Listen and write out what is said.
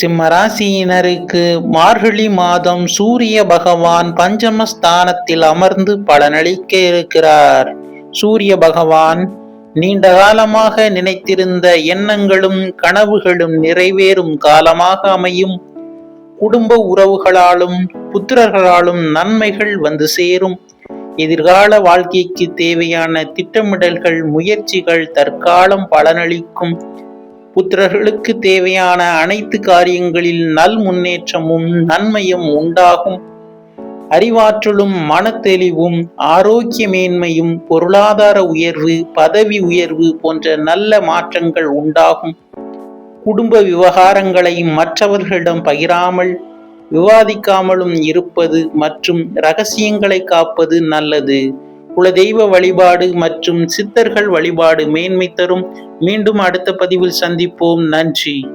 சிம்மராசியினருக்கு மார்கழி மாதம் சூரிய பகவான் பஞ்சமஸ்தானத்தில் அமர்ந்து பலனளிக்க இருக்கிறார். சூரிய பகவான் நீண்ட காலமாக நினைத்திருந்த எண்ணங்களும் கனவுகளும் நிறைவேறும் காலமாக அமையும். குடும்ப உறவுகளாலும் புத்திரர்களாலும் நன்மைகள் வந்து சேரும். எதிர்கால வாழ்க்கைக்கு தேவையான திட்டமிடல்கள் முயற்சிகள் தற்காலம் பலனளிக்கும். புத்திரர்களுக்கு தேவையான அனைத்து காரியங்களில் நல் முன்னேற்றமும் நன்மையும் உண்டாகும். அறிவாற்றலும் மனத்தெளிவும் ஆரோக்கிய மேன்மையும் பொருளாதார உயர்வு பதவி உயர்வு போன்ற நல்ல மாற்றங்கள் உண்டாகும். குடும்ப விவகாரங்களை மற்றவர்களிடம் பகிராமல் விவாதிக்காமலும் இருப்பது மற்றும் இரகசியங்களை காப்பது நல்லது. குலதெய்வ வழிபாடு மற்றும் சித்தர்கள் வழிபாடு மேன்மை தரும். மீண்டும் அடுத்த பதிவில் சந்திப்போம். நன்றி.